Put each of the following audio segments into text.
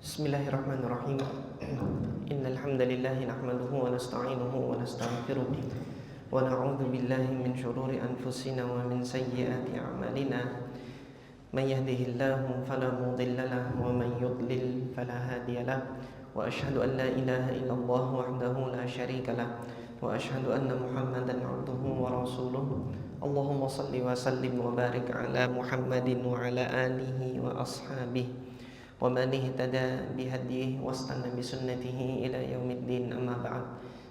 Bismillahirrahmanirrahim. Innal hamdalillah nahmaduhu wa nasta'inuhu wa nastaghfiruh wa na'udzu billahi min shururi anfusina wa min sayyiati a'malina. May yahdihillahu fala mudilla lahu wa may yudlil fala hadiya lahu. Wa asyhadu an la ilaha illallah wahdahu la syarika lahu wa asyhadu anna Muhammadan 'abduhu wa rasuluh. Allahumma shalli wa sallim wa barik ala Muhammadin wa ala alihi wa ashabihi wa man ihtada bihadyihi wastana bisunnatihi ila yaumiddin, amma ba'd.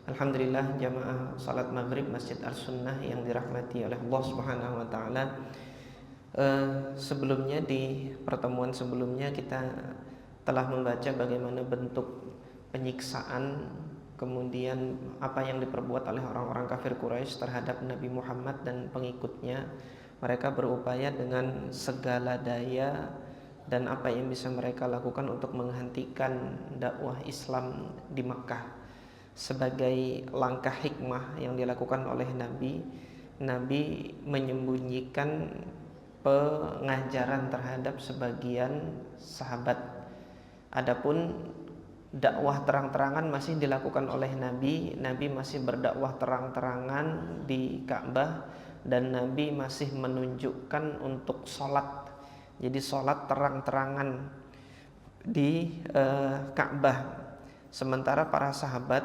Alhamdulillah, jamaah salat maghrib Masjid Ar-Sunnah yang dirahmati oleh Allah Subhanahu wa taala. Sebelumnya, di pertemuan sebelumnya kita telah membaca bagaimana bentuk penyiksaan, kemudian apa yang diperbuat oleh orang-orang kafir Quraisy terhadap Nabi Muhammad dan pengikutnya. Mereka berupaya dengan segala daya dan apa yang bisa mereka lakukan untuk menghentikan dakwah Islam di Makkah. Sebagai langkah hikmah yang dilakukan oleh Nabi menyembunyikan pengajaran terhadap sebagian sahabat. Adapun dakwah terang-terangan masih dilakukan oleh Nabi masih berdakwah terang-terangan di Ka'bah, dan Nabi masih menunjukkan untuk sholat. Jadi sholat terang-terangan di Ka'bah. Sementara para sahabat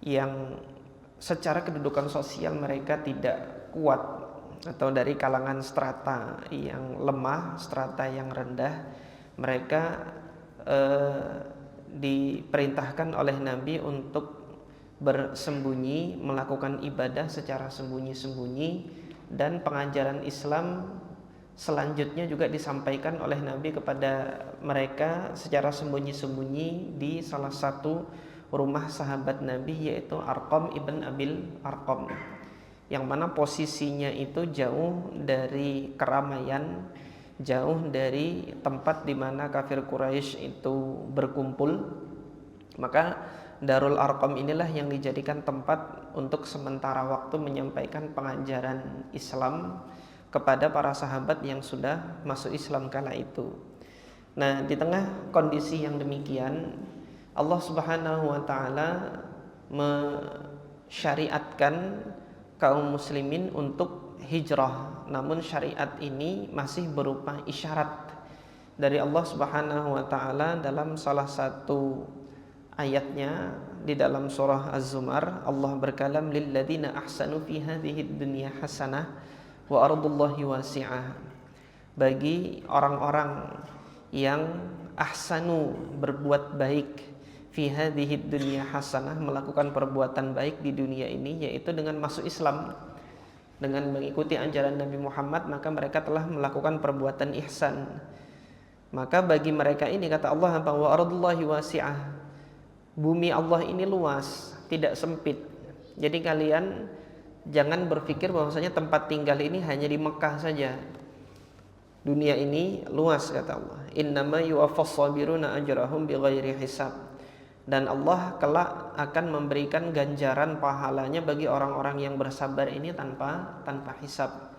yang secara kedudukan sosial mereka tidak kuat, atau dari kalangan strata yang lemah, strata yang rendah, mereka diperintahkan oleh Nabi untuk bersembunyi, melakukan ibadah secara sembunyi-sembunyi, dan pengajaran Islam selanjutnya juga disampaikan oleh Nabi kepada mereka secara sembunyi-sembunyi di salah satu rumah sahabat Nabi, yaitu Arqam ibn Abil Arqam, yang mana posisinya itu jauh dari keramaian, jauh dari tempat di mana kafir Quraisy itu berkumpul. Maka Darul Arqam inilah yang dijadikan tempat untuk sementara waktu menyampaikan pengajaran Islam kepada para sahabat yang sudah masuk Islam kala itu. Nah, di tengah kondisi yang demikian, Allah Subhanahu wa taala mensyariatkan kaum muslimin untuk hijrah. Namun syariat ini masih berupa isyarat dari Allah Subhanahu wa taala. Dalam salah satu ayatnya di dalam surah Az-Zumar, Allah berkalam, lilladzina ahsanu fi hadhihi dunya hasanah wa ardullahi wasi'ah. Bagi orang-orang yang ahsanu, berbuat baik, fi hadhihi dunya hasanah, melakukan perbuatan baik di dunia ini, yaitu dengan masuk Islam, dengan mengikuti ajaran Nabi Muhammad, maka mereka telah melakukan perbuatan ihsan. Maka bagi mereka ini, kata Allah, wa ardullahi wasi'ah, bumi Allah ini luas, tidak sempit. Jadi kalian jangan berpikir bahwasanya tempat tinggal ini hanya di Mekah saja. Dunia ini luas, kata Allah. Innama yuwaffas sabiruna ajrahum bighairi hisab. Dan Allah kelak akan memberikan ganjaran pahalanya bagi orang-orang yang bersabar ini tanpa hisab.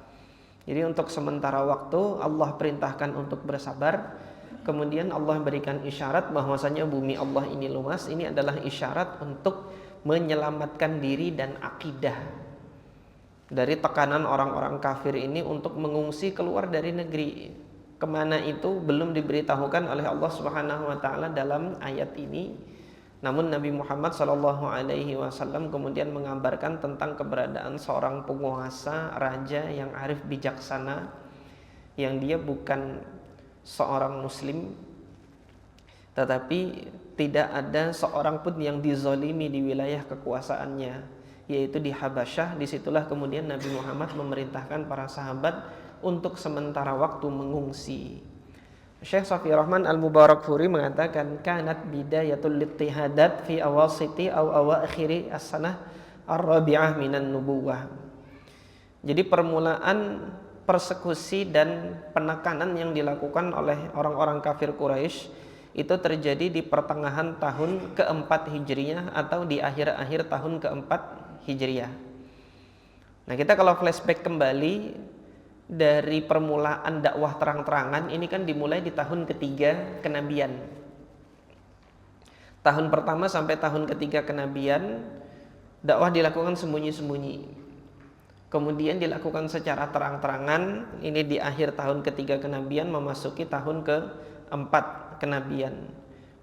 Jadi untuk sementara waktu Allah perintahkan untuk bersabar. Kemudian Allah berikan isyarat bahwasanya bumi Allah ini luas. Ini adalah isyarat untuk menyelamatkan diri dan akidah dari tekanan orang-orang kafir ini untuk mengungsi keluar dari negeri. Kemana itu belum diberitahukan oleh Allah Subhanahu wa taala dalam ayat ini. Namun Nabi Muhammad SAW kemudian mengabarkan tentang keberadaan seorang penguasa, raja yang arif bijaksana, yang dia bukan seorang muslim, tetapi tidak ada seorang pun yang dizalimi di wilayah kekuasaannya, yaitu di Habasyah. Disitulah kemudian Nabi Muhammad memerintahkan para sahabat untuk sementara waktu mengungsi. Syekh Safi Rahman Al-Mubarakfuri mengatakan, kanat bidayatul littihadat fi awasiti aw awakhiri as-sanah ar-rabi'ah minan nubuwah. Jadi permulaan persekusi dan penekanan yang dilakukan oleh orang-orang kafir Quraisy itu terjadi di pertengahan tahun keempat Hijriyah atau di akhir-akhir tahun keempat Hijriyah. Nah, kita kalau flashback kembali dari permulaan dakwah terang-terangan ini kan dimulai di tahun ketiga kenabian. Tahun pertama sampai tahun ketiga kenabian, dakwah dilakukan sembunyi-sembunyi. Kemudian dilakukan secara terang-terangan, ini di akhir tahun ketiga kenabian memasuki tahun keempat kenabian.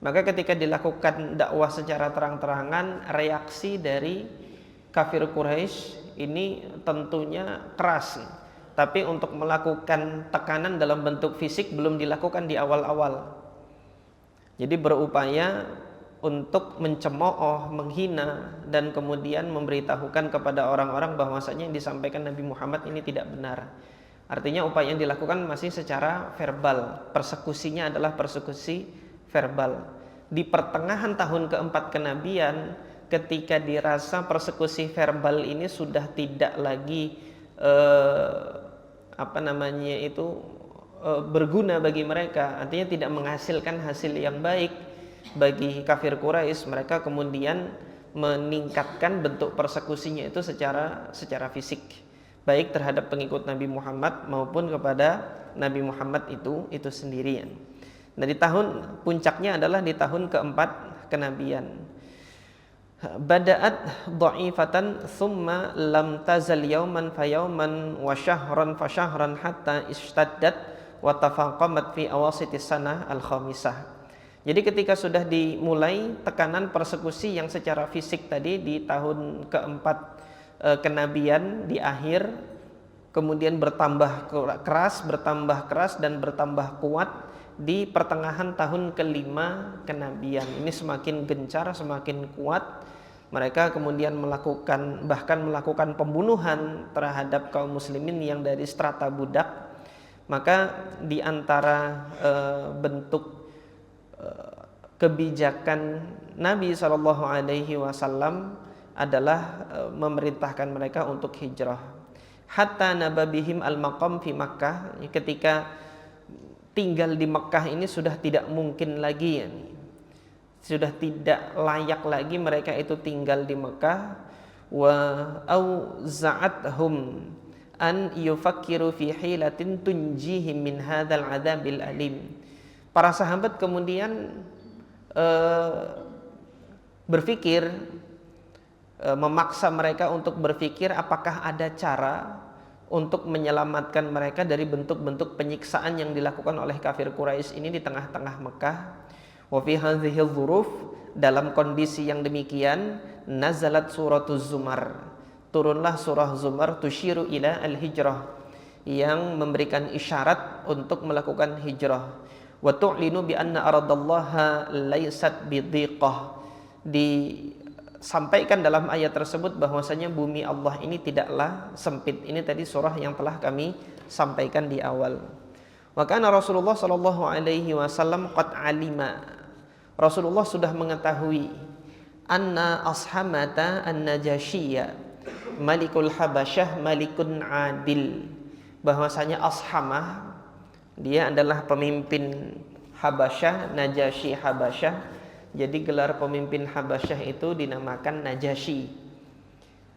Maka ketika dilakukan dakwah secara terang-terangan, reaksi dari kafir Quraisy ini tentunya keras. Tapi untuk melakukan tekanan dalam bentuk fisik belum dilakukan di awal-awal. Jadi berupaya untuk mencemooh, menghina, dan kemudian memberitahukan kepada orang-orang bahwasanya yang disampaikan Nabi Muhammad ini tidak benar. Artinya upaya yang dilakukan masih secara verbal. Persekusinya adalah persekusi verbal. Di pertengahan tahun keempat kenabian, ketika dirasa persekusi verbal ini sudah tidak lagi berguna bagi mereka, artinya tidak menghasilkan hasil yang baik bagi kafir Quraisy, mereka kemudian meningkatkan bentuk persekusinya itu secara fisik, baik terhadap pengikut Nabi Muhammad maupun kepada Nabi Muhammad itu sendirian. Nah, di tahun puncaknya adalah di tahun keempat kenabian. Bada'at dha'ifatan thumma lam tazal yawman fa yawman wa syahran fa syahran hatta ishtaddat wa tafaqamat fi awasitis sanah al-khamisah. Jadi ketika sudah dimulai tekanan persekusi yang secara fisik tadi di tahun keempat kenabian di akhir, kemudian bertambah keras dan bertambah kuat di pertengahan tahun kelima kenabian. Ini semakin gencar, semakin kuat. Mereka kemudian bahkan melakukan pembunuhan terhadap kaum muslimin yang dari strata budak. Maka di antara bentuk kebijakan Nabi SAW adalah memerintahkan mereka untuk hijrah. Hatta nababihim al-maqam fi Makkah, ketika tinggal di Makkah ini sudah tidak mungkin lagi, sudah tidak layak lagi mereka itu tinggal di Makkah. Wa auza'athum an yufakkiru fi hilatin tunjihim min hadzal adzabil alim. Para sahabat kemudian berpikir, memaksa mereka untuk berpikir apakah ada cara untuk menyelamatkan mereka dari bentuk-bentuk penyiksaan yang dilakukan oleh kafir Quraisy ini di tengah-tengah Mekah. Wa fi hadhihi dzuruf, dalam kondisi yang demikian, nazalat suratuz Zumar, turunlah surah Zumar, tusyiru ila al-hijrah, yang memberikan isyarat untuk melakukan hijrah. Wa tu'linu bi anna aradallaha laysat bidhiqah, disampaikan dalam ayat tersebut bahwasanya bumi Allah ini tidaklah sempit. Ini tadi surah yang telah kami sampaikan di awal. Wa kana Rasulullah sallallahu alaihi wasallam qad alima, Rasulullah sudah mengetahui, anna ashamata an-najasyiyya malikul habasyah malikun adil, bahwasanya Ashamah, dia adalah pemimpin Habasyah, Najasyi Habasyah. Jadi gelar pemimpin Habasyah itu dinamakan Najasyi.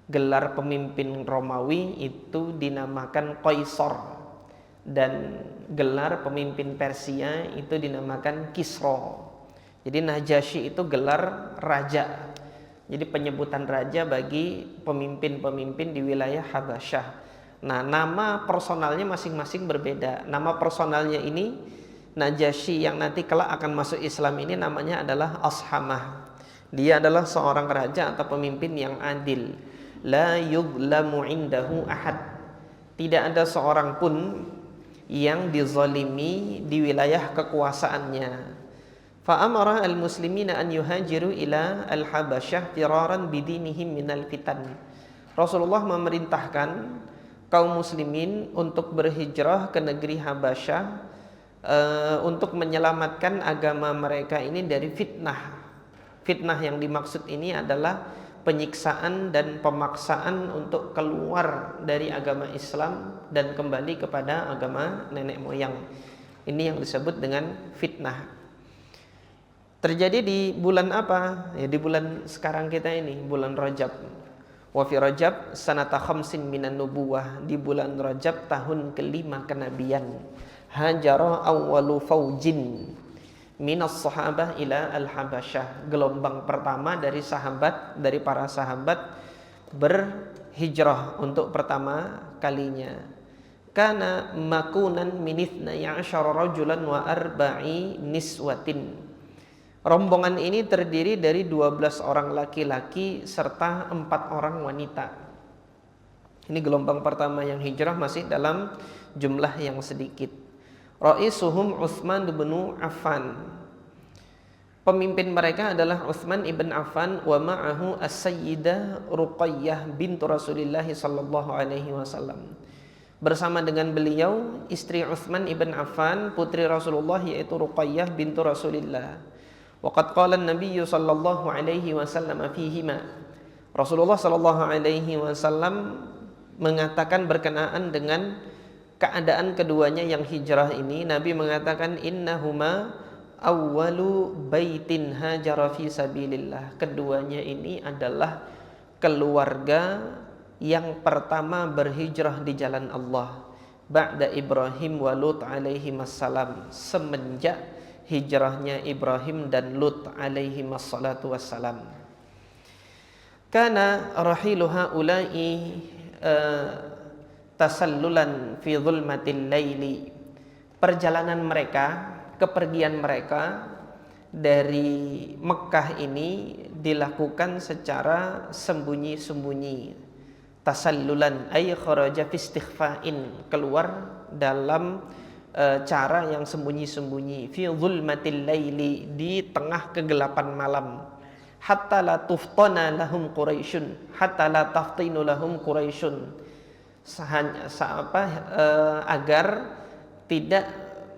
Gelar pemimpin Romawi itu dinamakan Qaisar. Dan gelar pemimpin Persia itu dinamakan Kisra. Jadi Najasyi itu gelar raja. Jadi penyebutan raja bagi pemimpin-pemimpin di wilayah Habasyah. Nah, nama personalnya masing-masing berbeda. Nama personalnya ini, Najasyi yang nanti kelak akan masuk Islam ini namanya adalah Ashamah. Dia adalah seorang raja atau pemimpin yang adil. La yughlamu indahu ahad. Tidak ada seorang pun yang dizalimi di wilayah kekuasaannya. Fa amara al-muslimina an yuhajiru ila al-Habasyah firaran bidinihim minal fitan. Rasulullah memerintahkan kaum muslimin untuk berhijrah ke negeri Habasyah untuk menyelamatkan agama mereka ini dari fitnah. Fitnah yang dimaksud ini adalah penyiksaan dan pemaksaan untuk keluar dari agama Islam dan kembali kepada agama nenek moyang. Ini yang disebut dengan fitnah. Terjadi di bulan apa? Ya, di bulan sekarang kita ini, bulan Rajab. Wa fi Rajab sanata khamsin minan nubuwah, di bulan Rajab tahun kelima kenabian. Hajara awwalu faujin minas sahabah ila al-Habasyah. Gelombang pertama dari para sahabat berhijrah untuk pertama kalinya. Kana makunan min 12 rajulan wa arba'i niswatin. Rombongan ini terdiri dari 12 orang laki-laki serta 4 orang wanita. Ini gelombang pertama yang hijrah masih dalam jumlah yang sedikit. Ra'isuhum Utsman bin Affan. Pemimpin mereka adalah Utsman ibn Affan wa ma'ahu as-sayyidah Ruqayyah bintu Rasulillah sallallahu alaihi wasallam. Bersama dengan beliau istri Utsman ibn Affan, putri Rasulullah yaitu Ruqayyah bintu Rasulillah. Waqad qala an-nabiy sallallahu alaihi wasallam fihima. Rasulullah sallallahu alaihi wasallam mengatakan berkenaan dengan keadaan keduanya yang hijrah ini, Nabi mengatakan innahuma awwalu baitin hajara fi sabilillah. Keduanya ini adalah keluarga yang pertama berhijrah di jalan Allah ba'da Ibrahim wa Lut alaihi wassalam, semenjak hijrahnya Ibrahim dan Lut alaihi wassalatu wassalam. Kana rahilu haula'i tasallulan fi dhulmatil laili. Perjalanan mereka, kepergian mereka dari Mekah ini dilakukan secara sembunyi-sembunyi. Tasallulan ay kharaja fi istighfa'in, keluar dalam cara yang sembunyi-sembunyi, fi dhulmatil laili, di tengah kegelapan malam. Hatta la tuftana lahum quraisyun, hatta la taftinu lahum quraisyun, agar tidak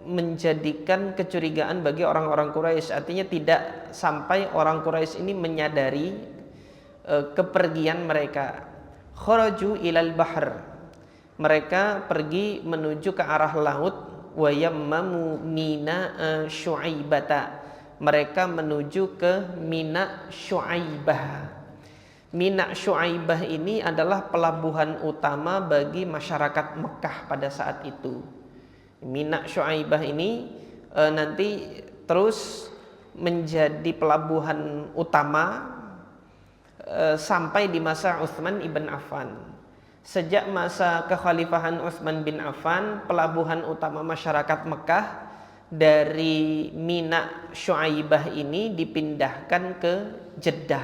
menjadikan kecurigaan bagi orang-orang Quraisy. Artinya tidak sampai orang Quraisy ini menyadari kepergian mereka. Kharaju ilal bahr, mereka pergi menuju ke arah laut. Wa yammamu mina Syuaibata, mereka menuju ke Mina Syuaibah. Mina Syuaibah ini adalah pelabuhan utama bagi masyarakat Mekah pada saat itu. Mina Syuaibah ini nanti terus menjadi pelabuhan utama sampai di masa Utsman ibn Affan. Sejak masa kekhalifahan Utsman bin Affan, pelabuhan utama masyarakat Mekah dari Mina Syuaibah ini dipindahkan ke Jeddah.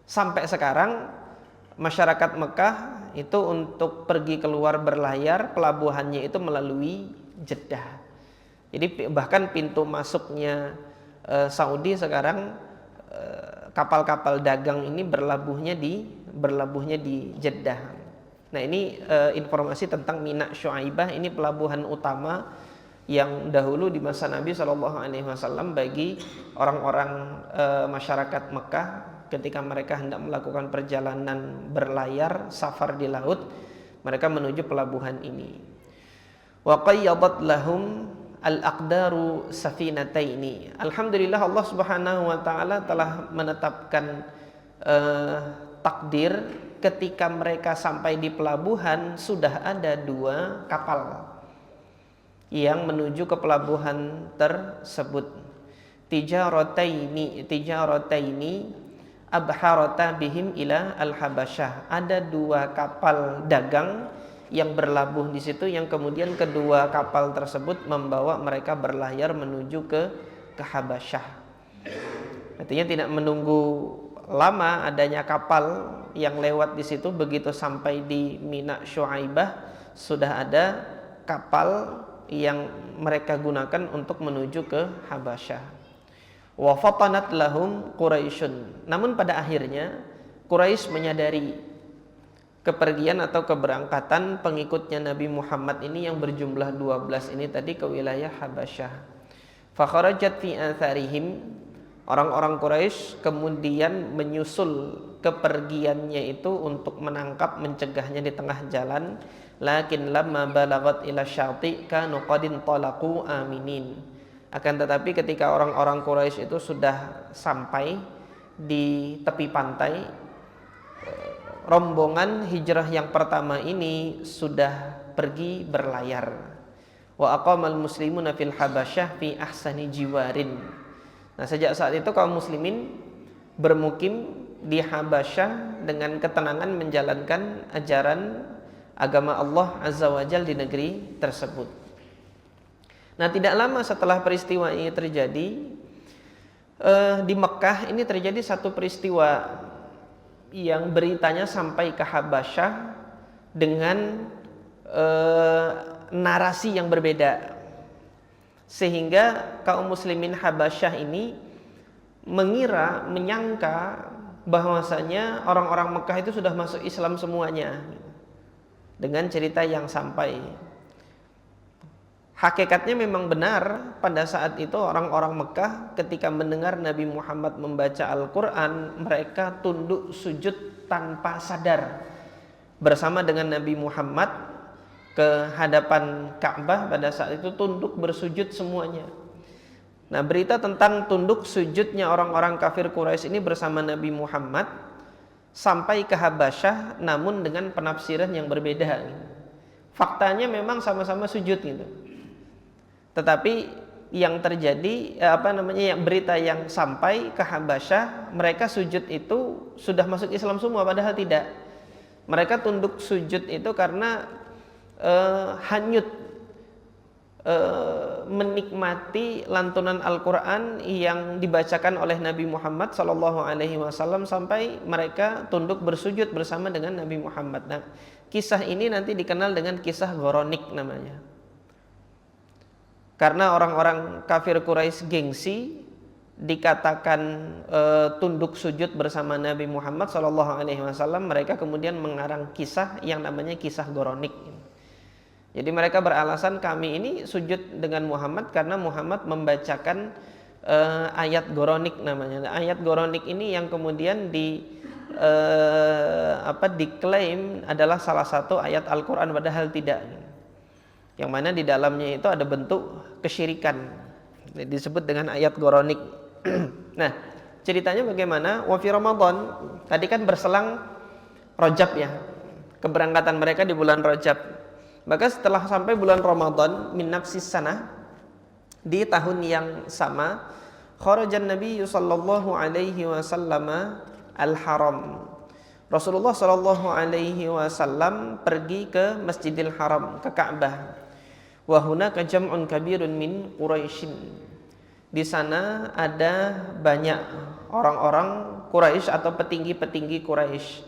Sampai sekarang masyarakat Mekah itu untuk pergi keluar berlayar, pelabuhannya itu melalui Jeddah. Jadi bahkan pintu masuknya Saudi sekarang kapal-kapal dagang ini berlabuhnya di Jeddah. Nah, ini informasi tentang Mina Syuaibah. Ini pelabuhan utama yang dahulu di masa Nabi SAW bagi orang-orang masyarakat Mekah ketika mereka hendak melakukan perjalanan berlayar, safar di laut, mereka menuju pelabuhan ini. Wa qayyadat lahum al-aqdaru safinataini. Alhamdulillah, Allah Subhanahu wa taala telah menetapkan takdir ketika mereka sampai di pelabuhan sudah ada 2 kapal yang menuju ke pelabuhan tersebut. Tijarataini abharata bihim ila al-Habasyah. Ada 2 kapal dagang yang berlabuh di situ, yang kemudian kedua kapal tersebut membawa mereka berlayar menuju ke Habasyah. Artinya tidak menunggu lama adanya kapal yang lewat di situ, begitu sampai di Mina Syuaibah sudah ada kapal yang mereka gunakan untuk menuju ke Habasyah. Wa fatanat lahum Quraisyun. Namun pada akhirnya Quraisy menyadari kepergian atau keberangkatan pengikutnya Nabi Muhammad ini yang berjumlah 12 ini tadi ke wilayah Habasyah. Fa kharajat fi atharihim, orang-orang Quraisy kemudian menyusul kepergiannya itu untuk menangkap, mencegahnya di tengah jalan. Lakin lamma balagat ila syati kanu qadin talaqu aminin. Akan tetapi ketika orang-orang Quraisy itu sudah sampai di tepi pantai, rombongan hijrah yang pertama ini sudah pergi berlayar. wa aqamal muslimuna fil habasyah fi ahsani jiwarin. Nah, sejak saat itu kaum muslimin bermukim di Habasyah dengan ketenangan menjalankan ajaran agama Allah Azza wa Jalla di negeri tersebut. Nah, tidak lama setelah peristiwa ini terjadi, di Mekah ini terjadi satu peristiwa yang beritanya sampai ke Habasyah dengan narasi yang berbeda, sehingga kaum muslimin Habasyah ini menyangka bahwasanya orang-orang Mekah itu sudah masuk Islam semuanya dengan cerita yang sampai. Hakikatnya memang benar, pada saat itu orang-orang Mekah ketika mendengar Nabi Muhammad membaca Al-Quran, mereka tunduk sujud tanpa sadar bersama dengan Nabi Muhammad ke hadapan Ka'bah. Pada saat itu tunduk bersujud semuanya. Nah, berita tentang tunduk sujudnya orang-orang kafir Quraisy ini bersama Nabi Muhammad sampai ke Habasyah, namun dengan penafsiran yang berbeda. Faktanya memang sama-sama sujud gitu. Tetapi yang terjadi berita yang sampai ke Habasyah, mereka sujud itu sudah masuk Islam semua, padahal tidak. Mereka tunduk sujud itu karena hanyut menikmati lantunan Al-Quran yang dibacakan oleh Nabi Muhammad SAW, sampai mereka tunduk bersujud bersama dengan Nabi Muhammad. Nah, kisah ini nanti dikenal dengan kisah Ghoronik namanya, karena orang-orang kafir Quraisy gengsi dikatakan tunduk sujud bersama Nabi Muhammad SAW. Mereka kemudian mengarang kisah yang namanya kisah Ghoronik. Jadi mereka beralasan kami ini sujud dengan Muhammad karena Muhammad membacakan ayat Ghoronik namanya. Ayat Ghoronik ini yang kemudian diklaim adalah salah satu ayat Al-Quran, padahal tidak. Yang mana di dalamnya itu ada bentuk kesyirikan, disebut dengan ayat Ghoronik. Nah, ceritanya bagaimana? Wa fi Ramadan, tadi kan berselang Rajab ya, keberangkatan mereka di bulan Rajab. Maka setelah sampai bulan Ramadan min nafsis sanah, di tahun yang sama, kharajan Nabi sallallahu alaihi wasallam al-Haram. Rasulullah sallallahu alaihi wasallam pergi ke Masjidil Haram, ke Ka'bah. Wa hunaka jam'un kabirun min Quraisyin. Di sana ada banyak orang-orang Quraisy atau petinggi-petinggi Quraisy.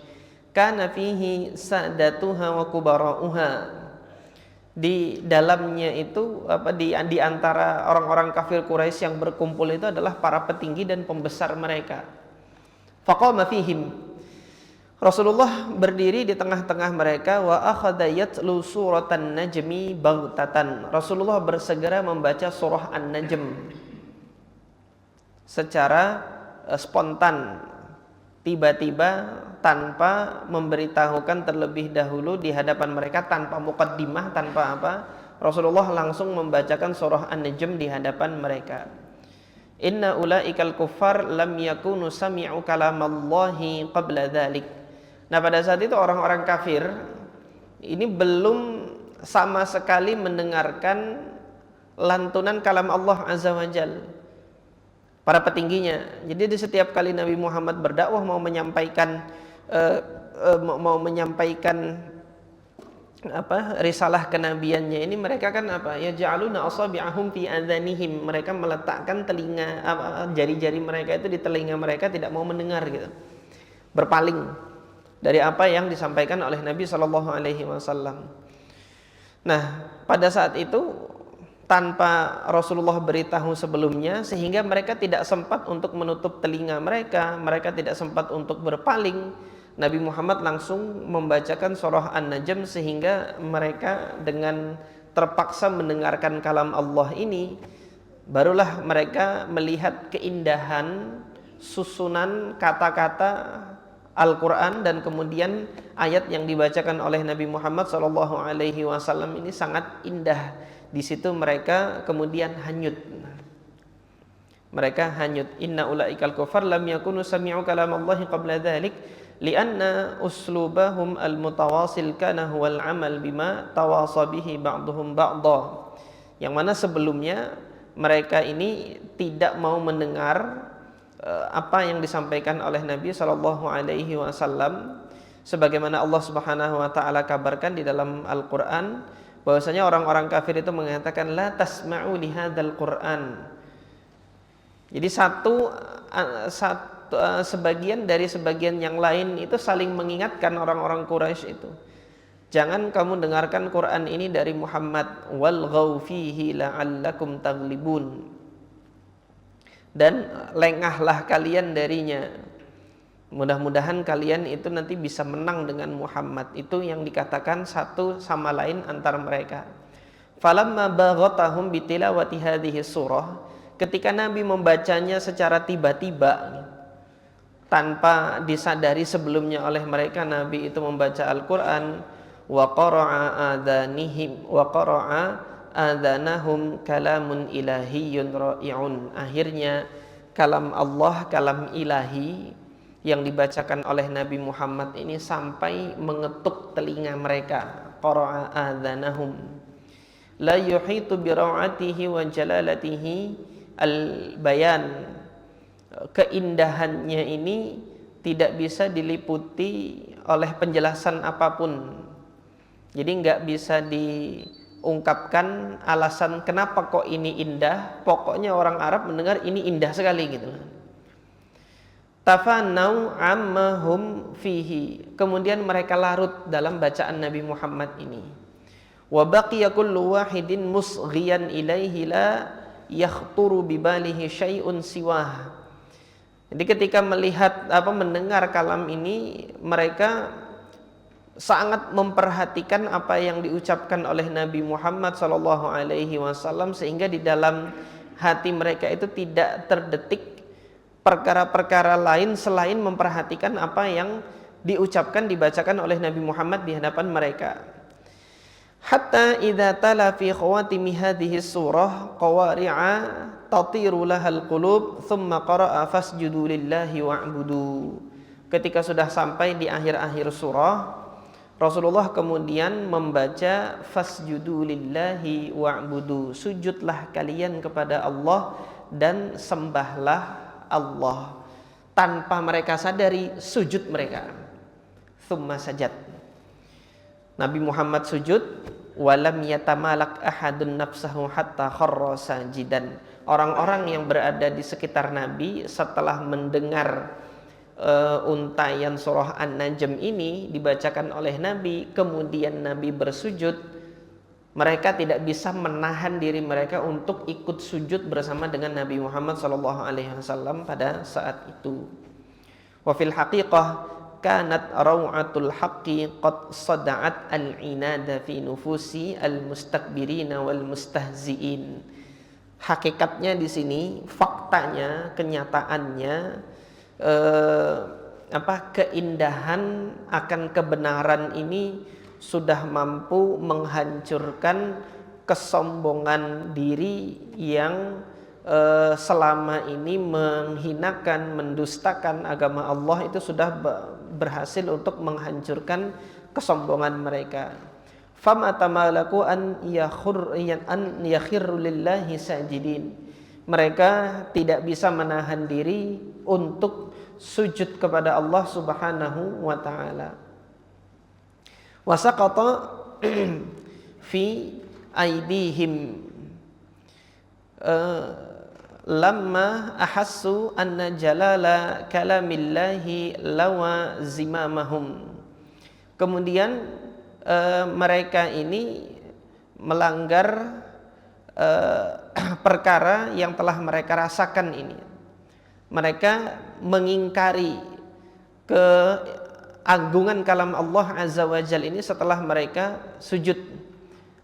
Kana fihi sadatuha wa kubara'uha. Di dalamnya itu di antara orang-orang kafir Quraisy yang berkumpul itu adalah para petinggi dan pembesar mereka. Faqama fihim. Rasulullah berdiri di tengah-tengah mereka, wa akhadha yatlu suratan najmi baghtatan. Rasulullah bersegera membaca surah An-Najm secara spontan, tiba-tiba, tanpa memberitahukan terlebih dahulu di hadapan mereka, tanpa muqaddimah, tanpa apa. Rasulullah langsung membacakan surah An-Najm di hadapan mereka. Inna ulaikal kuffar lam yakunu sami'u kalamallahi qabla dzalik. Nah, pada saat itu orang-orang kafir ini belum sama sekali mendengarkan lantunan kalam Allah Azza wa Jalla, para petingginya. Jadi di setiap kali Nabi Muhammad berdakwah mau menyampaikan risalah kenabiannya ini, mereka kan ya ja'aluna asabi'ahum fi adhanihim, mereka meletakkan telinga jari-jari mereka itu di telinga mereka, tidak mau mendengar gitu, berpaling dari apa yang disampaikan oleh Nabi sallallahu alaihi wasallam. Nah, pada saat itu tanpa Rasulullah beritahu sebelumnya, sehingga mereka tidak sempat untuk menutup telinga mereka, mereka tidak sempat untuk berpaling. Nabi Muhammad langsung membacakan surah An-Najm, sehingga mereka dengan terpaksa mendengarkan kalam Allah ini, barulah mereka melihat keindahan susunan kata-kata Al-Quran dan kemudian ayat yang dibacakan oleh Nabi Muhammad SAW ini sangat indah. Di situ mereka kemudian hanyut. Mereka hanyut. Inna ulaikal kufar lam yakunu sami'u kalamallahi qabla dzalik lianna uslubahum al-mutawasil kana huwal amal bima tawasa bihi ba'duhum ba'dha. yang mana sebelumnya mereka ini tidak mau mendengar apa yang disampaikan oleh Nabi Shallallahu Alaihi Wasallam, sebagaimana Allah Subhanahu Wa Taala kabarkan di dalam Al-Quran bahwasanya orang-orang kafir itu mengatakan la tasma'u lihadzal Quran. Jadi sebagian dari sebagian yang lain itu saling mengingatkan orang-orang Quraisy itu, jangan kamu dengarkan Quran ini dari Muhammad, walghaw fihi la'allakum taghlibun, dan lengahlah kalian darinya, mudah-mudahan kalian itu nanti bisa menang dengan Muhammad. Itu yang dikatakan satu sama lain antara mereka. Falamma baghatahum bitilawati hadhihi surah, ketika Nabi membacanya secara tiba-tiba tanpa disadari sebelumnya oleh mereka, Nabi itu membaca Al-Quran, wa qara'a adhanahum kalamun ilahiyyun ra'i'un. Akhirnya kalam Allah, kalam ilahi yang dibacakan oleh Nabi Muhammad ini sampai mengetuk telinga mereka. Qara'a adhanahum la yuhitu bi raw'atihi wa jalalatihi al-bayan. Keindahannya ini tidak bisa diliputi oleh penjelasan apapun. Jadi nggak bisa diungkapkan alasan kenapa kok ini indah. Pokoknya orang Arab mendengar ini indah sekali gitu. Tafanau ammahum fihi, kemudian mereka larut dalam bacaan Nabi Muhammad ini. Wa baqiya kullu wahidin musghiyan ilaihi la yakhturu bibalihi syai'un siwah. Jadi ketika mendengar kalam ini, mereka sangat memperhatikan apa yang diucapkan oleh Nabi Muhammad SAW, sehingga di dalam hati mereka itu tidak terdetik perkara-perkara lain selain memperhatikan apa yang diucapkan, dibacakan oleh Nabi Muhammad di hadapan mereka. Hatta idza tala fi khawatimi hadhihi surah qawari'a tatiru lahal qulub thumma qara'a fasjudu lillahi wa'budu. Ketika sudah sampai di akhir-akhir surah, Rasulullah kemudian membaca fasjudu lillahi wa'budu, sujudlah kalian kepada Allah dan sembahlah Allah. Tanpa mereka sadari sujud mereka. Thumma sajad. Nabi Muhammad sujud, walam yatamalak ahadun nafsahu hatta kharra sajidan. Orang-orang yang berada di sekitar Nabi setelah mendengar untayan surah An-Najm ini dibacakan oleh Nabi, kemudian Nabi bersujud, mereka tidak bisa menahan diri mereka untuk ikut sujud bersama dengan Nabi Muhammad SAW pada saat itu. Wa fil haqiqah kanat raw'atul haqqi qad sada'at al-inada fi nufusi al-mustakbirina wal mustahzi'in. Hakikatnya di sini, faktanya, kenyataannya, keindahan akan kebenaran ini sudah mampu menghancurkan kesombongan diri yang selama ini menghinakan, mendustakan agama Allah. Itu sudah berhasil untuk menghancurkan kesombongan mereka. Fama tamalaku an yakhirru lillahi sajidin. Mereka tidak bisa menahan diri untuk sujud kepada Allah Subhanahu wa taala. Wasaqata fi aidihim lamma ahassu anna jalala kalamillahi lawa zimamahum. Kemudian mereka ini melanggar perkara yang telah mereka rasakan ini. Mereka mengingkari keagungan kalam Allah Azza wa Jalla ini setelah mereka sujud.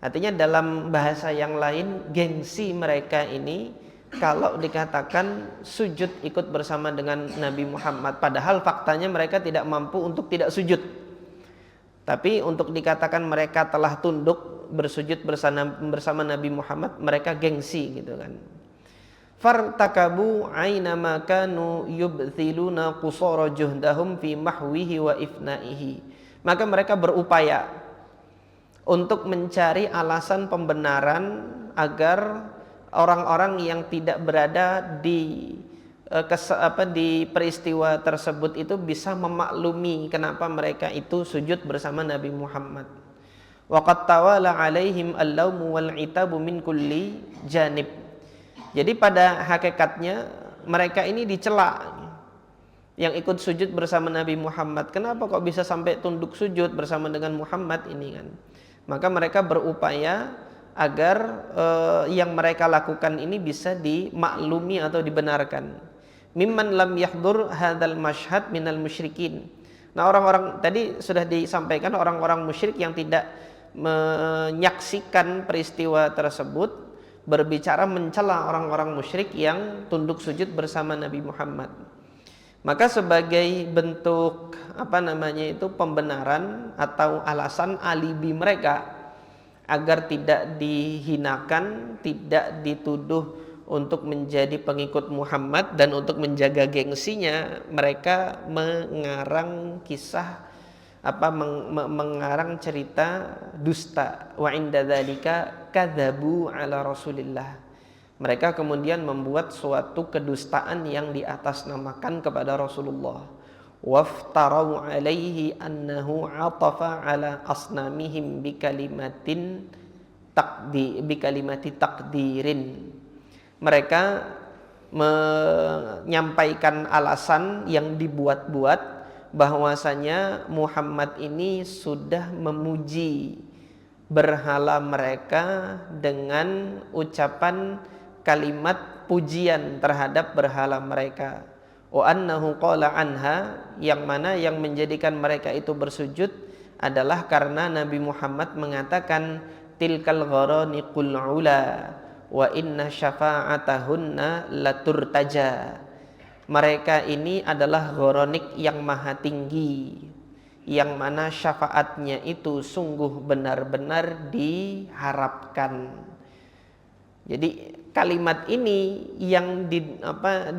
Artinya dalam bahasa yang lain, gengsi mereka ini kalau dikatakan sujud ikut bersama dengan Nabi Muhammad, padahal faktanya mereka tidak mampu untuk tidak sujud. Tapi untuk dikatakan mereka telah tunduk bersujud bersama Nabi Muhammad, mereka gengsi gitu kan. Fartakabu aina ma kanu yubthiluna qusara juhdahum fi mahwihi wa ifnaihi. Maka mereka berupaya untuk mencari alasan pembenaran agar orang-orang yang tidak berada di di peristiwa tersebut itu bisa memaklumi kenapa mereka itu sujud bersama Nabi Muhammad. Waqad tawala alaihim al-laumu wal itabu min kulli janib. Jadi pada hakikatnya mereka ini dicela yang ikut sujud bersama Nabi Muhammad. Kenapa kok bisa sampai tunduk sujud bersama dengan Muhammad ini kan? Maka mereka berupaya agar yang mereka lakukan ini bisa dimaklumi atau dibenarkan. Mimman lam yahdur hadzal mashhad minal musyrikin. Nah, orang-orang tadi sudah disampaikan, orang-orang musyrik yang tidak menyaksikan peristiwa tersebut berbicara mencela orang-orang musyrik yang tunduk sujud bersama Nabi Muhammad. Maka sebagai bentuk pembenaran atau alasan alibi mereka agar tidak dihinakan, tidak dituduh untuk menjadi pengikut Muhammad dan untuk menjaga gengsinya, mereka mengarang kisah mengarang cerita dusta. Wa inda dzalika kadzabu ala Rasulillah. Mereka kemudian membuat suatu kedustaan yang diatasnamakan kepada Rasulullah. Waftarau alaihi annahu atafa ala asnamihim bikalimati takdirin. Mereka menyampaikan alasan yang dibuat-buat bahwasanya Muhammad ini sudah memuji berhala mereka dengan ucapan kalimat pujian terhadap berhala mereka. Wa annahu qala anha, yang mana yang menjadikan mereka itu bersujud adalah karena Nabi Muhammad mengatakan tilkal gharaniqul ula wa inna syafa'atahunna laturtaja. Mereka ini adalah gharanik yang maha tinggi, yang mana syafaatnya itu sungguh benar-benar diharapkan. Jadi kalimat ini yang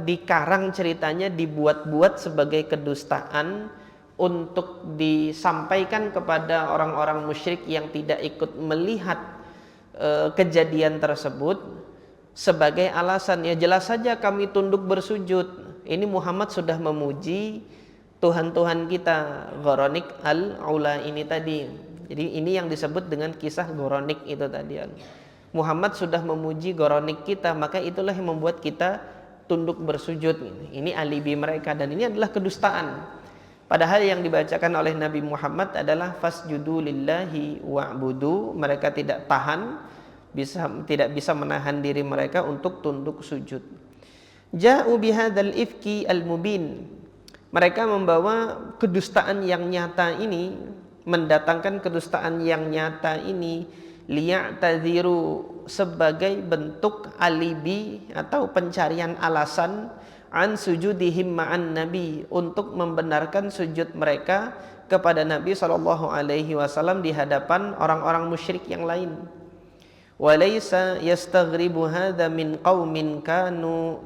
dikarang ceritanya, dibuat-buat sebagai kedustaan untuk disampaikan kepada orang-orang musyrik yang tidak ikut melihat kejadian tersebut sebagai alasan, ya jelas saja kami tunduk bersujud. Ini Muhammad sudah memuji Tuhan-Tuhan kita, Gharanik al-Ula ini tadi. Jadi ini yang disebut dengan kisah Gharanik itu tadi. Muhammad sudah memuji Gharanik kita, maka itulah yang membuat kita tunduk bersujud. Ini alibi mereka dan ini adalah kedustaan. Padahal yang dibacakan oleh Nabi Muhammad adalah fasjudu lillahi wa'budu. Mereka tidak tidak bisa menahan diri mereka untuk tunduk sujud. Ja'u bihadzal ifki al-mubin. Mereka membawa kedustaan yang nyata ini, mendatangkan kedustaan yang nyata ini liya'tadziru, sebagai bentuk alibi atau pencarian alasan an sujudihim ma'an nabi, untuk membenarkan sujud mereka kepada Nabi SAW di hadapan orang-orang musyrik yang lain. Walaysa yastaghribu hadza min qaumin kanu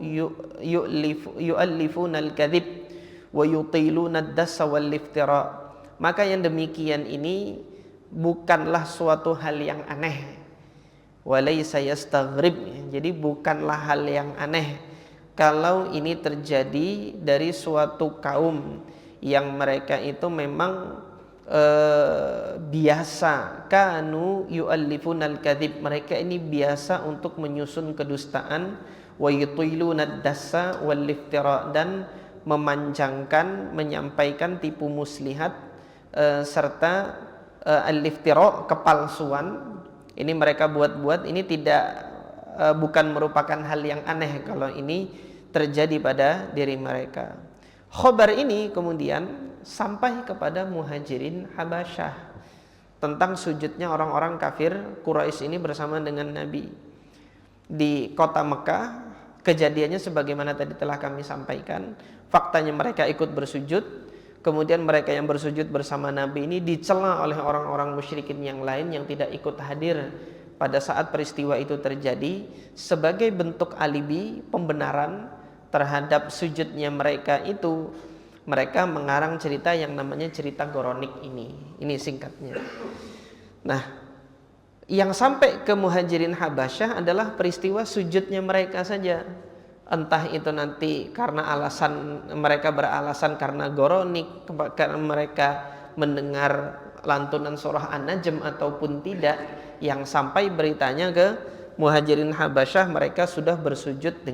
yu'allifuna al-kadhib wa yutiluna ad-dassa wal-iftira. Maka yang demikian ini bukanlah suatu hal yang aneh. Walaysa yastaghrib, jadi bukanlah hal yang aneh kalau ini terjadi dari suatu kaum yang mereka itu memang biasa, kanu yu'allifunal kadhib, mereka ini biasa untuk menyusun kedustaan, wa yutiluna ad-dassa wal iftira, dan memanjangkan, menyampaikan tipu muslihat serta al-iftira, kepalsuan. Ini mereka buat-buat, ini bukan merupakan hal yang aneh kalau ini terjadi pada diri mereka. Khobar ini kemudian sampai kepada Muhajirin Habasyah tentang sujudnya orang-orang kafir Quraisy ini bersama dengan Nabi di kota Mekah. Kejadiannya sebagaimana tadi telah kami sampaikan, faktanya mereka ikut bersujud, kemudian mereka yang bersujud bersama Nabi ini dicela oleh orang-orang musyrikin yang lain yang tidak ikut hadir pada saat peristiwa itu terjadi, sebagai bentuk alibi pembenaran terhadap sujudnya mereka itu. Mereka mengarang cerita yang namanya cerita Gharanik ini singkatnya. Nah, Yang sampai ke Muhajirin Habasyah adalah peristiwa sujudnya mereka saja. Entah itu nanti karena alasan mereka beralasan karena goronik, karena mereka mendengar lantunan surah An-Najm ataupun tidak, yang sampai beritanya ke Muhajirin Habasyah mereka sudah bersujud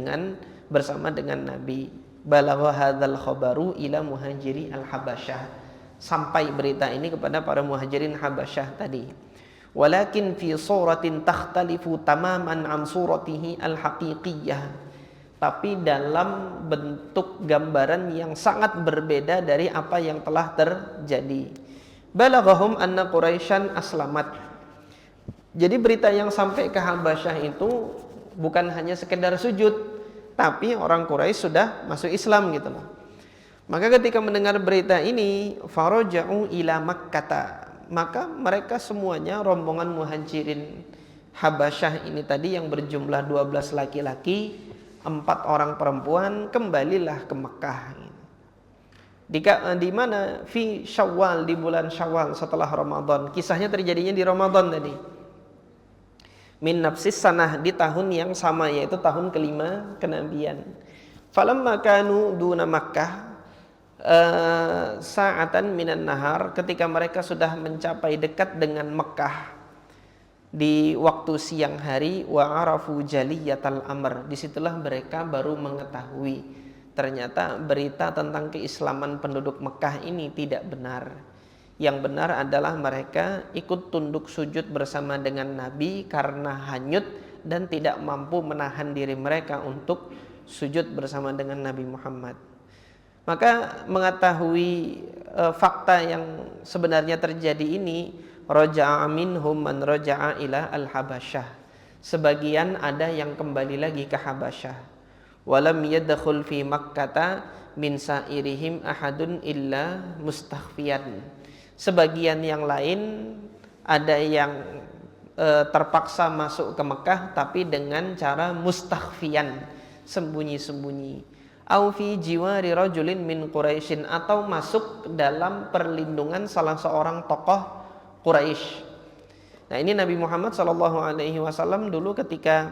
bersama dengan Nabi. Balagha hadzal khabaru ila muhajiri al-Habasyah, sampai berita ini kepada para Muhajirin Habasyah tadi. Walakin fi suratin takhtalifu tamaman an suratihi al-haqiqiyah, tapi dalam bentuk gambaran yang sangat berbeda dari apa yang telah terjadi. Balaghahum anna Quraisyan aslamat. Jadi berita yang sampai ke Habasyah itu bukan hanya sekedar sujud, tapi orang Quraisy sudah masuk Islam gitu loh. Maka ketika mendengar berita ini, faraja'u ila Makkah, maka mereka semuanya rombongan Muhajirin Habasyah ini tadi yang berjumlah 12 laki-laki, 4 orang perempuan, kembalilah ke Mekah. Di mana? Fi Syawal, di bulan Syawal setelah Ramadan. Kisahnya terjadinya di Ramadan tadi. Min nafsis sanah, di tahun yang sama, yaitu tahun kelima kenabian. Falamma kanu duna Makkah sa'atan minan nahar, ketika mereka sudah mencapai dekat dengan Mekah di waktu siang hari, wa arafu jaliyatal amr, disitulah mereka baru mengetahui ternyata berita tentang keislaman penduduk Mekah ini tidak benar. Yang benar adalah mereka ikut tunduk sujud bersama dengan Nabi karena hanyut dan tidak mampu menahan diri mereka untuk sujud bersama dengan Nabi Muhammad. Maka mengetahui fakta yang sebenarnya terjadi ini, raja'a minhum man raja'a ila al-Habasyah, sebagian ada yang kembali lagi ke Habasyah. Walam yadkhul fi Makkata min sa'irihim ahadun illa mustakhfiyan. Sebagian yang lain ada yang terpaksa masuk ke Mekah tapi dengan cara mustakhfiyan, sembunyi-sembunyi. Au fi jiwari rajulin min Quraisyin, atau masuk dalam perlindungan salah seorang tokoh Quraisy. Nah, ini Nabi Muhammad SAW dulu ketika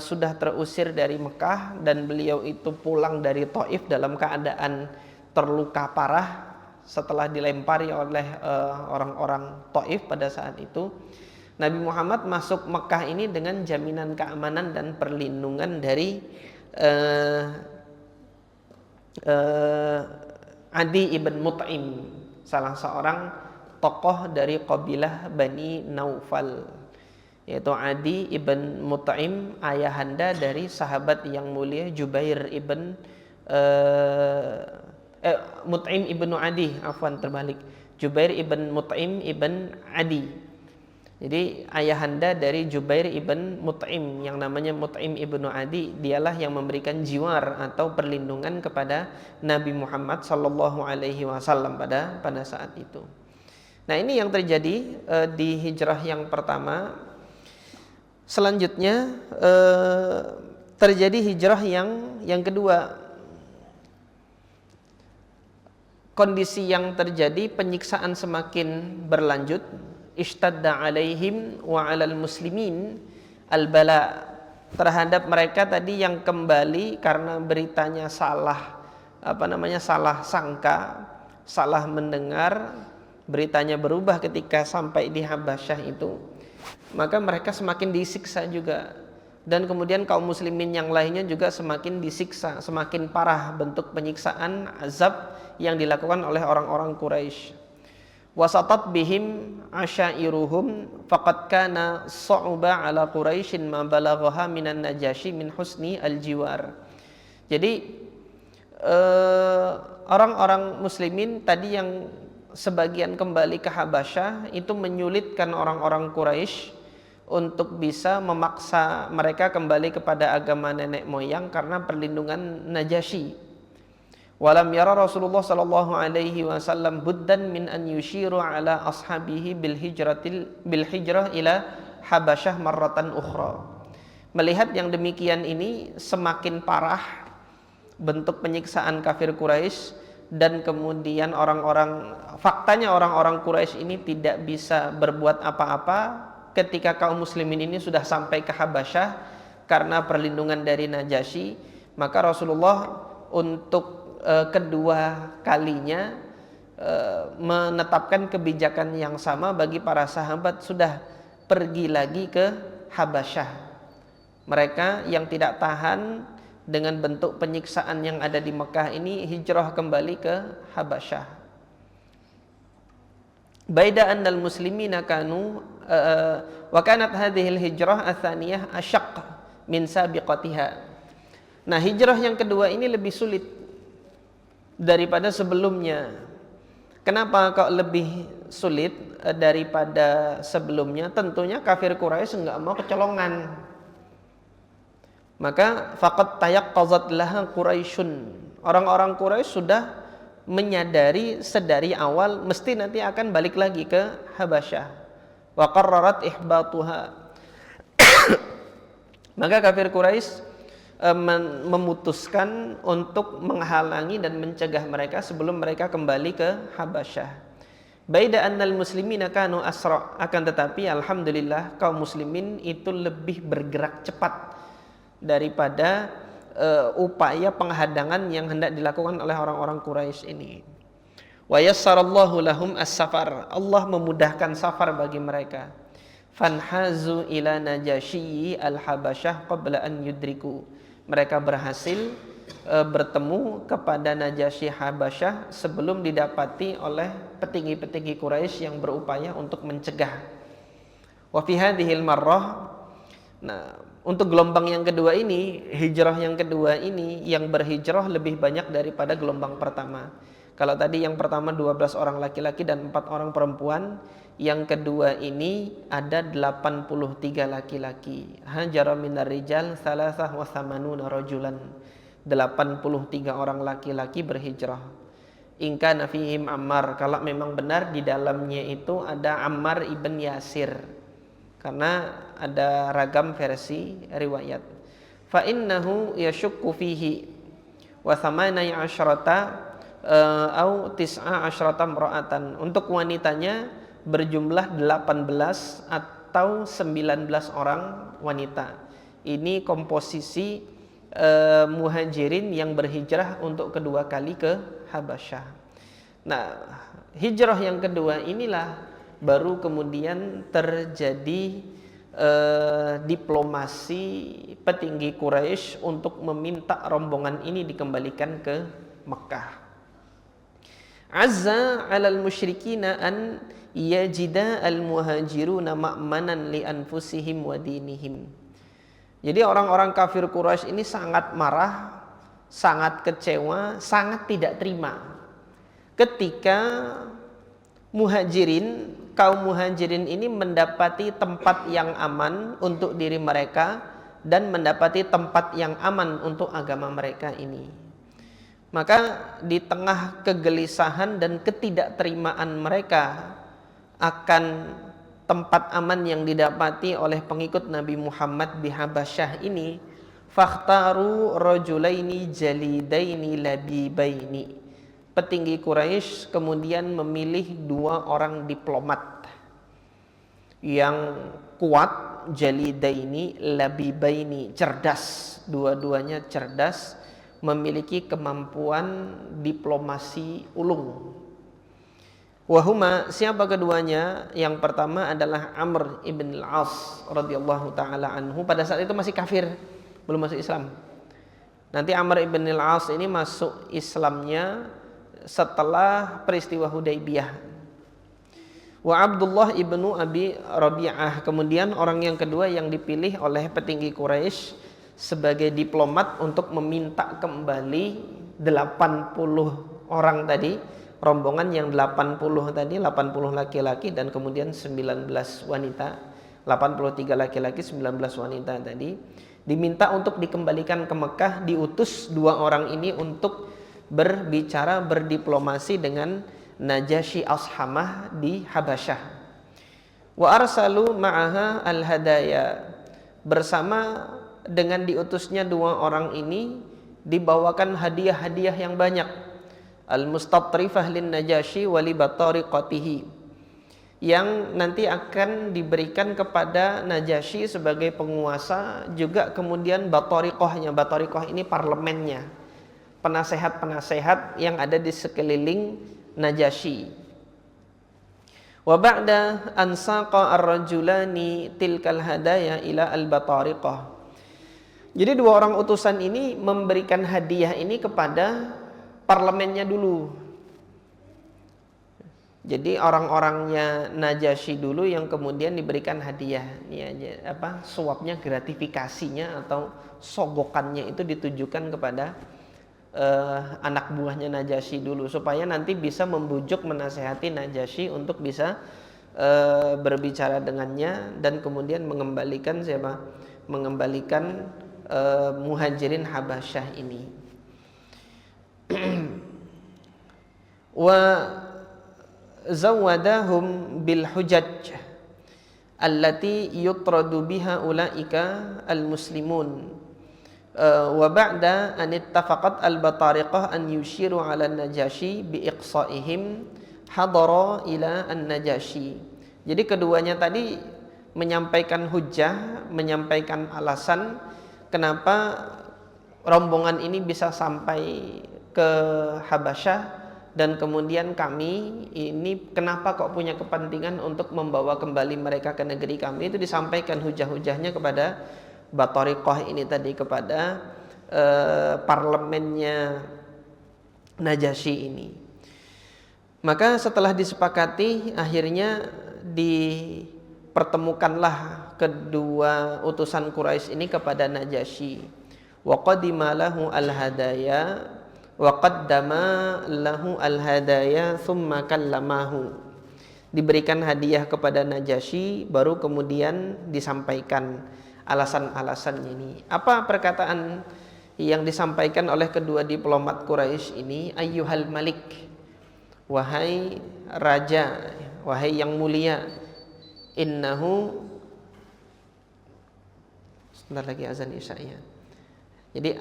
sudah terusir dari Mekah dan beliau itu pulang dari Thaif dalam keadaan terluka parah setelah dilempari oleh orang-orang Thaif pada saat itu. Nabi Muhammad masuk Mekah ini dengan jaminan keamanan dan perlindungan dari Adi ibn Mut'im, salah seorang tokoh dari kabilah Bani Naufal, yaitu Adi ibn Mut'im, ayahanda dari sahabat yang mulia Jubair ibn Mut'im ibnu Adi, Jubair ibn Mut'im ibn Adi. Jadi ayahanda dari Jubair ibn Mut'im yang namanya Mut'im ibnu Adi, dialah yang memberikan jiwar atau perlindungan kepada Nabi Muhammad sallallahu alaihi wasallam pada saat itu. Nah, ini yang terjadi di hijrah yang pertama. Selanjutnya terjadi hijrah yang kedua. Kondisi yang terjadi, penyiksaan semakin berlanjut. Ishtadda alaihim wa alal muslimin al-bala, terhadap mereka tadi yang kembali karena beritanya salah sangka, salah mendengar, beritanya berubah ketika sampai di Habasyah itu. Maka mereka semakin disiksa juga, dan kemudian kaum muslimin yang lainnya juga semakin disiksa, semakin parah bentuk penyiksaan, azab yang dilakukan oleh orang-orang Quraisy. Wasatat bihim asyairuhum faqad kana sa'uba ala Quraisyin ma balaghaha minan Najasyi min husni al-jiwar. Jadi orang-orang muslimin tadi yang sebagian kembali ke Habasyah itu menyulitkan orang-orang Quraisy untuk bisa memaksa mereka kembali kepada agama nenek moyang karena perlindungan Najasyi. Walam yara Rasulullah sallallahu alaihi wasallam buddan min an yushiru ala ashabihi bil hijrah ila Habasyah marratan ukhra. Melihat yang demikian ini semakin parah bentuk penyiksaan kafir Quraisy, dan kemudian faktanya orang-orang Quraisy ini tidak bisa berbuat apa-apa ketika kaum muslimin ini sudah sampai ke Habasyah karena perlindungan dari Najasyi, maka Rasulullah untuk kedua kalinya menetapkan kebijakan yang sama bagi para sahabat, sudah pergi lagi ke Habasyah. Mereka yang tidak tahan dengan bentuk penyiksaan yang ada di Mekah ini hijrah kembali ke Habasyah. Baida annal muslimina kanu wa kanat hadhil hijrah atsaniyah asyaq min sabiqatiha. Nah, hijrah yang kedua ini lebih sulit daripada sebelumnya. Kenapa kok lebih sulit daripada sebelumnya? Tentunya kafir Quraisy enggak mau kecolongan. Maka faqad tayaqqazat laha Quraisyun. Orang-orang Quraisy sudah menyadari sedari awal mesti nanti akan balik lagi ke Habasyah. Wa qarrarat ihbatuha. Maka kafir Quraisy memutuskan untuk menghalangi dan mencegah mereka sebelum mereka kembali ke Habasyah. Baida annal muslimina kanu asra, akan tetapi alhamdulillah kaum muslimin itu lebih bergerak cepat daripada upaya penghadangan yang hendak dilakukan oleh orang-orang Quraisy ini. Wa yassarallahu lahum as-safar, Allah memudahkan safar bagi mereka. Fanhazu ila Najasyi al-Habasyah qabla an yudriku, mereka berhasil bertemu kepada Najasyi Habasyah sebelum didapati oleh petinggi-petinggi Quraisy yang berupaya untuk mencegah. Wa fi hadhil marrah, nah untuk gelombang yang kedua ini, hijrah yang kedua ini, yang berhijrah lebih banyak daripada gelombang pertama. Kalau tadi yang pertama 12 orang laki-laki dan 4 orang perempuan, yang kedua ini ada 83 laki-laki. Hajara minar rijal salasah wa thamanuna rajulan. 83 orang laki-laki berhijrah. In kana fihim Ammar, kalau memang benar di dalamnya itu ada Ammar ibn Yasir. Karena ada ragam versi riwayat. Fa innahu yashukku fihi wa thamanai asyrata au tis'a asyrata imra'atan. Untuk wanitanya berjumlah 18 atau 19 orang wanita. Ini komposisi muhajirin yang berhijrah untuk kedua kali ke Habasyah. Nah, hijrah yang kedua inilah baru kemudian terjadi diplomasi petinggi Quraisy untuk meminta rombongan ini dikembalikan ke Mekah. Azza 'alal musyrikina an yajida al-muhajiruna ma'manan li anfusihim wa dinihim. Jadi orang-orang kafir Quraisy ini sangat marah, sangat kecewa, sangat tidak terima ketika muhajirin, kaum muhajirin ini mendapati tempat yang aman untuk diri mereka dan mendapati tempat yang aman untuk agama mereka ini. Maka di tengah kegelisahan dan ketidakterimaan mereka akan tempat aman yang didapati oleh pengikut Nabi Muhammad di Habasyah ini, fakhtaru rajulaini jalidaini labibaini. Petinggi Quraisy kemudian memilih 2 orang diplomat yang kuat, jalidaini labibaini, cerdas, dua-duanya cerdas, memiliki kemampuan diplomasi ulung. Wahuma, siapa keduanya? Yang pertama adalah Amr ibn al-As radhiyallahu taala anhu. Pada saat itu masih kafir, belum masuk Islam. Nanti Amr ibn al-As ini masuk Islamnya setelah peristiwa Hudaybiyah. Wa Abdullah ibnu Abi Rabi'ah. Kemudian orang yang kedua yang dipilih oleh petinggi Quraisy sebagai diplomat untuk meminta kembali 80 orang tadi, rombongan yang 80 tadi, 80 laki-laki dan kemudian 19 wanita, 83 laki-laki 19 wanita tadi, diminta untuk dikembalikan ke Mekah. Diutus 2 orang ini untuk berbicara, berdiplomasi dengan Najasyi Ashamah di Habasyah. Wa arsalu ma'aha al-hadaya, bersama dengan diutusnya 2 orang ini dibawakan hadiah-hadiah yang banyak. Al-mustatrifah lin Najasyi wa li batariqatihi, yang nanti akan diberikan kepada Najasyi sebagai penguasa, juga kemudian Bathariqahnya. Bathariqah ini parlemennya, penasehat-penasehat yang ada di sekeliling Najasyi. Wa ba'da an saqa ar-rajulani tilkal hadaya ila al-Bathariqah. Jadi dua orang utusan ini memberikan hadiah ini kepada parlemennya dulu. Jadi orang-orangnya Najasyi dulu yang kemudian diberikan hadiah. Ini aja suapnya, gratifikasinya atau sogokannya itu ditujukan kepada anak buahnya Najasyi dulu, supaya nanti bisa membujuk, menasehati Najasyi untuk bisa berbicara dengannya dan kemudian mengembalikan Muhajirin Habasyah ini. Wa zawadahum bil hujaj allati yutradu biha ulaika al muslimun wa ba'da an ittafaqat al batariqah an yushiru ala Najasyi bi iqsaihim hadara ila an Najasyi. Jadi keduanya tadi menyampaikan hujjah, menyampaikan alasan kenapa rombongan ini bisa sampai ke Habasyah, dan kemudian kami ini kenapa kok punya kepentingan untuk membawa kembali mereka ke negeri kami. Itu disampaikan hujah-hujahnya kepada Bathariqah ini tadi, kepada parlemennya Najasyi ini. Maka setelah disepakati, akhirnya dipertemukanlah kedua utusan Quraisy ini kepada Najasyi. Wa qadima lahu al-hadaya wa qaddama lahu al-hadaya thumma kallamahu. Diberikan hadiah kepada Najasyi, baru kemudian disampaikan alasan-alasannya ini. Apa perkataan yang disampaikan oleh kedua diplomat Quraisy ini? Ayyuhal malik, wahai raja, wahai yang mulia, innahu, sebentar lagi azan isya ya. Jadi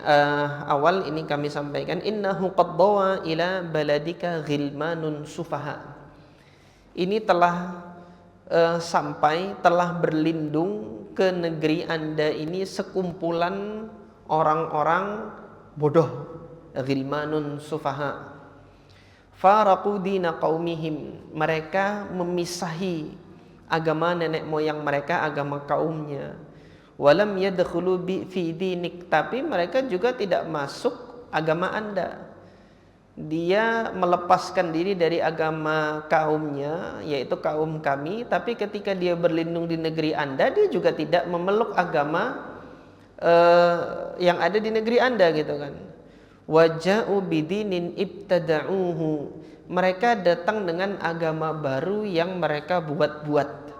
awal ini kami sampaikan, innahu qad dawa ila baladika ghilmanun sufaha. Ini telah sampai, telah berlindung ke negeri Anda ini sekumpulan orang-orang bodoh, ghilmanun sufaha. Faraqu dina qaumihim, mereka memisahi agama nenek moyang mereka, agama kaumnya. Walam yadkhulu fi dinik, tapi mereka juga tidak masuk agama Anda. Dia melepaskan diri dari agama kaumnya, yaitu kaum kami, tapi ketika dia berlindung di negeri Anda, dia juga tidak memeluk agama yang ada di negeri Anda gitu kan. Waja'u bidinin ibtada'uhu, mereka datang dengan agama baru yang mereka buat-buat,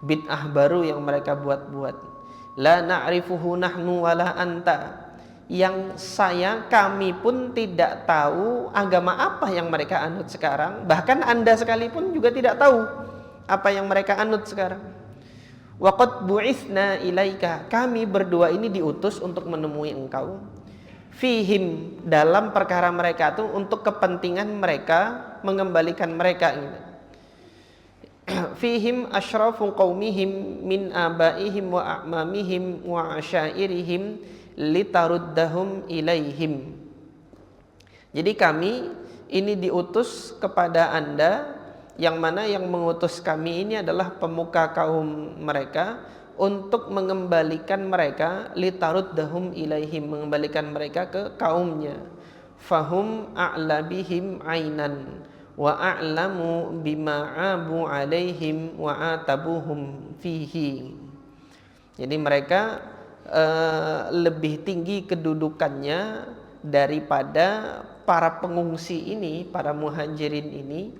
bid'ah baru yang mereka buat-buat. La na'rifuhu nahnu wala anta, yang kami pun tidak tahu agama apa yang mereka anut sekarang, bahkan Anda sekalipun juga tidak tahu apa yang mereka anut sekarang. Wa qad bu'itsna ilaika, kami berdua ini diutus untuk menemui engkau. Fihim, dalam perkara mereka itu, untuk kepentingan mereka, mengembalikan mereka gitu. Fihim asyrafu qaumihim min abaihim wa a'mamihim wa asyairihim litaruddahum ilaihim. Jadi kami ini diutus kepada Anda, yang mana yang mengutus kami ini adalah pemuka kaum mereka, untuk mengembalikan mereka, litaruddahum ilaihim, mengembalikan mereka ke kaumnya. Fahum a'labihim ainan wa a'lamu bima abu alaihim wa atabuhum fihi. Jadi mereka lebih tinggi kedudukannya daripada para pengungsi ini, para muhajirin ini,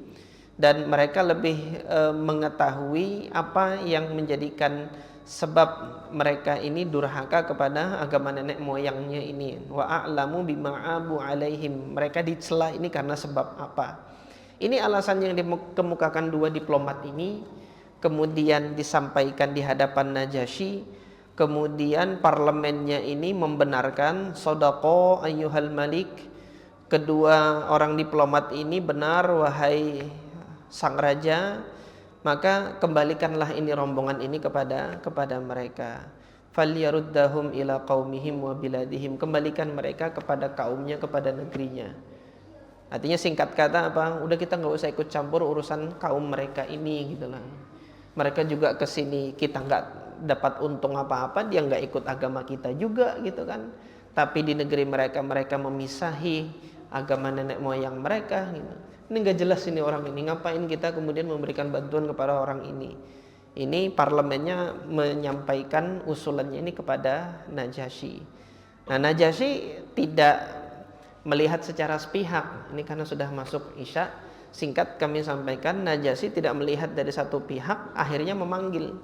dan mereka lebih mengetahui apa yang menjadikan sebab mereka ini durhaka kepada agama nenek moyangnya ini. Wa a'lamu bima abu alaihim, mereka dicela ini karena sebab apa. Ini alasan yang dikemukakan dua diplomat ini, kemudian disampaikan di hadapan Najasyi. Kemudian parlemennya ini membenarkan, sodaqo ayyuhal malik, kedua orang diplomat ini benar wahai sang raja, maka kembalikanlah ini rombongan ini kepada mereka. Falyaruddahum ila qaumihim wa biladihim, kembalikan mereka kepada kaumnya, kepada negerinya. Artinya singkat kata apa? Udah kita nggak usah ikut campur urusan kaum mereka ini gitu lah. Mereka juga kesini, kita nggak dapat untung apa-apa, dia nggak ikut agama kita juga gitu kan. Tapi di negeri mereka, mereka memisahi agama nenek moyang mereka gitu. Ini nggak jelas ini orang ini, ngapain kita kemudian memberikan bantuan kepada orang ini. Ini parlemennya menyampaikan usulannya ini kepada Najasyi. Nah, Najasyi tidak melihat secara sepihak. Ini karena sudah masuk Isya, singkat kami sampaikan, Najasyi tidak melihat dari satu pihak, akhirnya memanggil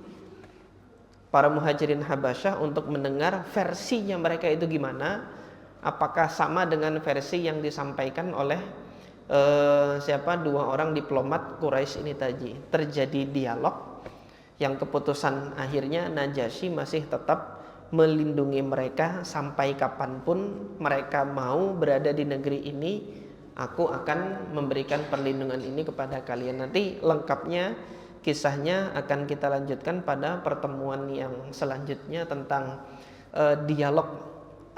para muhajirin Habasyah untuk mendengar versinya mereka itu gimana, apakah sama dengan versi yang disampaikan oleh dua orang diplomat Quraisy ini tadi. Terjadi dialog yang keputusan akhirnya Najasyi masih tetap melindungi mereka sampai kapanpun mereka mau berada di negeri ini, aku akan memberikan perlindungan ini kepada kalian. Nanti lengkapnya kisahnya akan kita lanjutkan pada pertemuan yang selanjutnya tentang dialog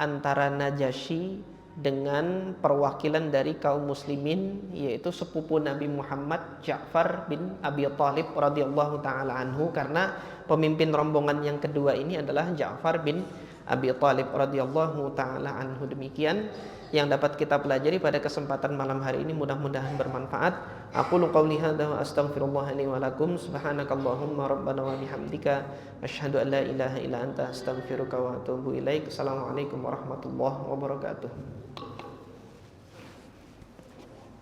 antara Najasyi dengan perwakilan dari kaum muslimin, yaitu sepupu Nabi Muhammad Ja'far bin Abi Thalib radhiyallahu taala anhu, karena pemimpin rombongan yang kedua ini adalah Ja'far bin Abi Thalib radhiyallahu taala anhu. Demikian yang dapat kita pelajari pada kesempatan malam hari ini, mudah-mudahan bermanfaat. Aqulu qouli hadza wa astaghfirullah li wa lakum, subhanakallahumma rabbana wa bihamdika asyhadu an la ilaha illa anta astaghfiruka wa atubu ilaik. Assalamualaikum warahmatullahi wabarakatuh.